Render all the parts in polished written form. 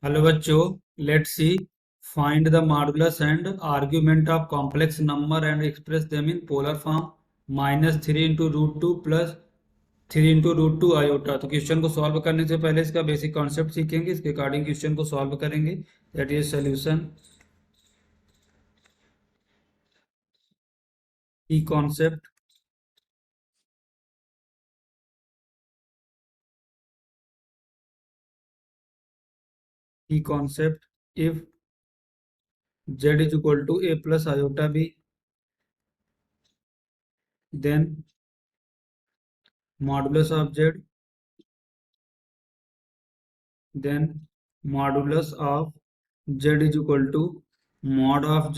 Hello बच्चों, let's see find the modulus and argument of complex number and express them in polar form -3 × √2 plus 3 × √2 iota. तो question को solve करने से पहले इसका बेसिक कॉन्सेप्ट सीखेंगे, इसके अकॉर्डिंग क्वेश्चन को सॉल्व करेंगे। दैट इज सोल्यूशन की कॉन्सेप्ट। की concept if z is equal to a plus iota b, then modulus of z, then modulus of z is equal to mod of z,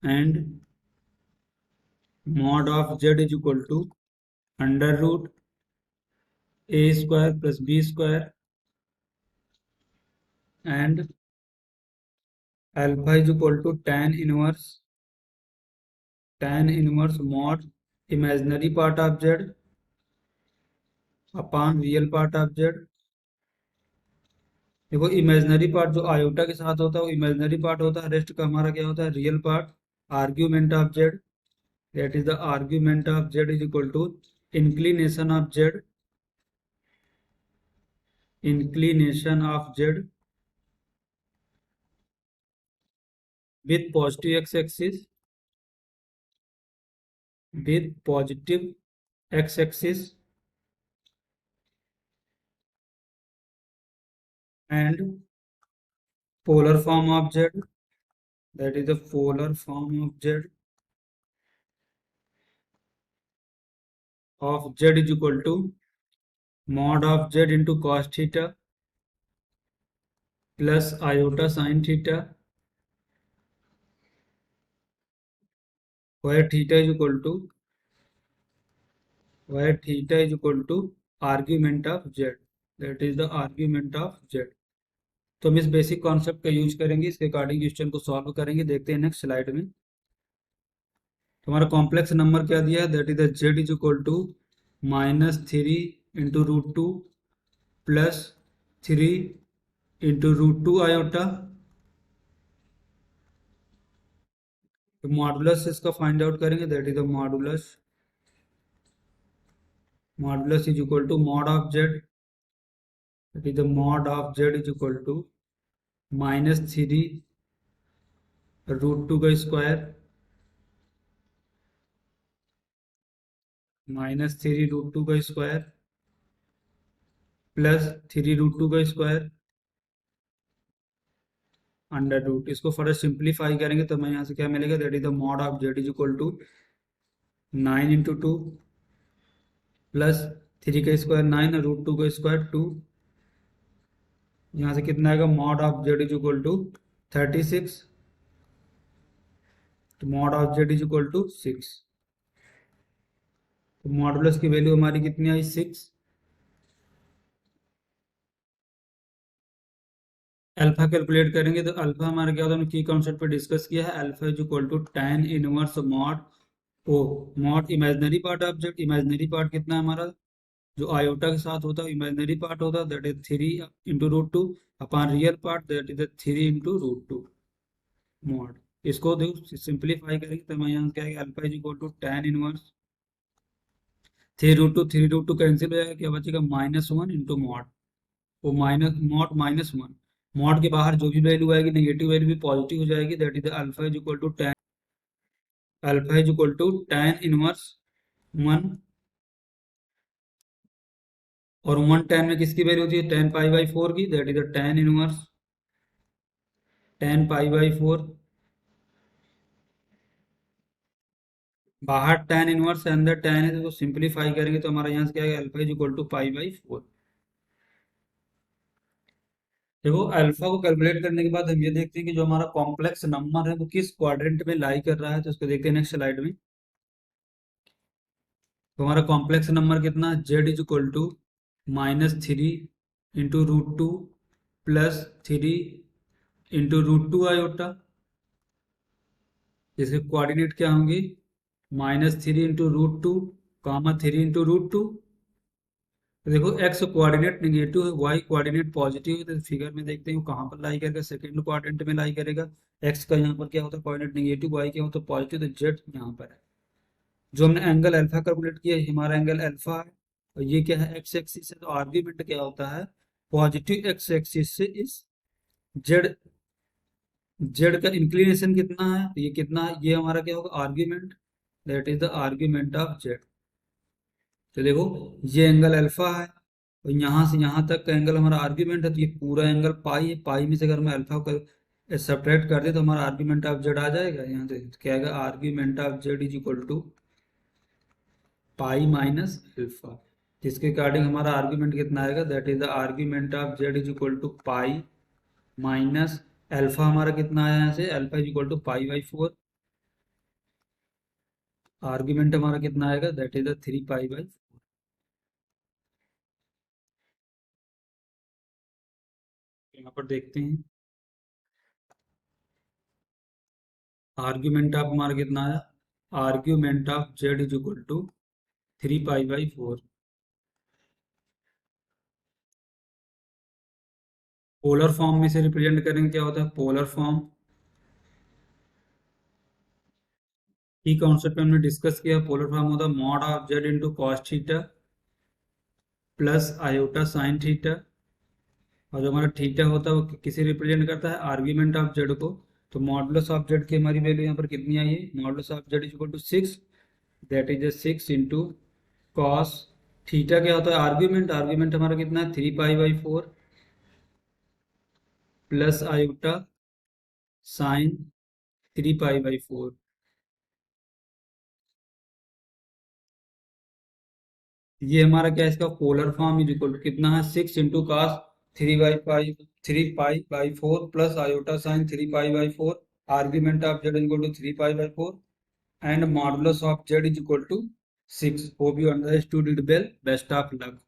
and mod of z is equal to under root a square plus b square, and alpha is equal to tan inverse mod imaginary part of z upon real part of z। देखो, imaginary part जो iota के साथ होता है वो imaginary part होता है, rest का हमारा क्या होता है, real part. Argument of z, that is the argument of z is equal to inclination of z, inclination of z with positive x-axis, and polar form of z, that is the polar form of z is equal to mod of z into cos theta plus iota sin theta, where theta is equal to argument of z, that is the argument of z। तो हम इस basic concept का use करेंगे, इसके according question को solve करेंगे। देखते हैं नेक्स्ट स्लाइड में। तो हमारा कॉम्प्लेक्स नंबर क्या दिया है, that is the z is equal to -3 × √2 plus 3 × √2 iota. तो मॉडुलस इसका फाइंड आउट करेंगे, that is the modulus is equal to mod of z, that is the mod of z is equal to -3 √2 का square, -3 √2 का square plus 3 √2 का square under root. इसको further simplify करेंगे तो हमें यहाँ से क्या मिलेगा, that is the mod of z is equal to 9 × 2 plus 3 का स्क्वायर 9 और √2 का स्क्वायर 2। यहाँ से कितना आएगा, mod of z is equal to 36, तो mod of z is equal to 6। तो मॉडुलस की वैल्यू हमारी कितनी आई, 6। अल्फा कैलकुलेट करेंगे तो अल्फा हमारा क्या होता है, की कॉन्सेप्ट पे डिस्कस किया है। Alpha is equal to tan inverse mod of, mod imaginary part of z. Imaginary part कितना है हमारा, जो आयोटा के साथ होता है इमेजिनरी पार्ट होता है, that is 3 × √2 upon real part, that is 3 × √2 mod. इसको देखो सिंप्लीफाई करेंगे तो हमारे यहाँ क्या है, alpha is equal to tan inverse 3 √2 cancel हो जाएगा, क्या बचेगा, -1 × मॉड। वो माइनस मॉड -1, मॉड के बाहर जो भी वैल्यू आएगी नेगेटिव वैल्यू भी पॉजिटिव हो जाएगी, that is alpha is equal to tan inverse 1। और 1 tan में किसकी वैल्यू होती है, tan π/4 की, that is tan inverse tan π/4। बाहर tan इनवर्स है, अंदर tan है, तो सिंप्लीफाई करेंगे तो हमारा यहाँ से क्या है, अल्फा इज इक्वल टू π/4। देखो, अल्फा को कैलकुलेट करने के बाद हम ये देखते हैं कि जो हमारा कॉम्प्लेक्स नंबर है वो किस क्वाड्रेंट में लाई कर रहा है, तो इसको देखते हैं नेक्स्ट स्लाइड में। तो हमारा कॉम्प्लेक्स नंबर कितना, z is equal to -3 × √2 plus 3 × √2 iota. इसके कोऑर्डिनेट क्या होंगे, -3 × √2 कामा 3 × √2 तो देखो एक्स कोऑर्डिनेट नेगेटिव है, वाई कोऑर्डिनेट पॉजिटिव है, तो फिगर में देखते हैं वो कहाँ पर लाई करेगा, सेकंड क्वाड्रेंट में लाई करेगा। एक्स का यहाँ पर क्या होता है कोऑर्डिनेट नेगेटिव, वाई क्या होता है पॉजिटिव, तो जेड यहाँ पर है। जो हमने एंगल अल्फा कैलकुलेट किया है, हमारा एंगल अल्फा है, और ये क्या है एक्स एक्सिस है, तो आर्ग्यूमेंट क्या होता है पॉजिटिव एक्स एक्सिस से इस जेड, जेड का इंक्लिनेशन कितना है, तो ये कितना है, ये हमारा क्या होगा argument, that is the argument of Z. तो देखो ये एंगल अल्फा है, और यहाँ से यहाँ तक का एंगल हमारा आर्ग्यूमेंट है, तो ये पूरा एंगल पाई है, पाई में से अगर मैं अल्फा को सब्ट्रैक्ट कर दे तो हमारा आर्ग्यूमेंट ऑफ जेड आ जाएगा। यहाँ से क्या आएगा, argument of z is equal to pi minus alpha, जिसके अकॉर्डिंग हमारा आर्ग्यूमेंट कितना आएगा, that is the argument of z is equal to pi minus alpha, हमारा कितना आया यहाँ से, alpha is equal to pi by 4, argument हमारा कितना आएगा, that is the 3 pi by 4। यहाँ पर देखते हैं आर्ग्यूमेंट ऑफ हमारा कितना आया, argument of z is equal to 3 pi by 4। Polar form में से रिप्रेजेंट करेंगे क्या होता है पोलर फॉर्म, की कॉन्सेप्ट में हमने डिस्कस किया। पोलर फॉर्म होता है mod of Z into cos theta plus iota sine theta, और जो हमारा थीटा होता है वो किसे रिप्रेजेंट करता है आर्ग्यूमेंट ऑफ जेड को। तो मॉडुलस ऑफ जेड की हमारी वैल्यू यहाँ पर कितनी आई है, modulus of z is equal to 6, that is 6 into cos theta क्या होता है आर्ग्यूमेंट, आर्ग्यूमेंट हमारा कितना है 3 pi by 4 plus iota sine 3 pi by 4। ये हमारा क्या है इसका polar form is equal to कितना है 6 into cos 3 pi by 4 plus iota sine 3 pi by 4, argument of z equal to 3 pi by 4 and modulus of z is equal to 6। Hope you understood it well, best of luck.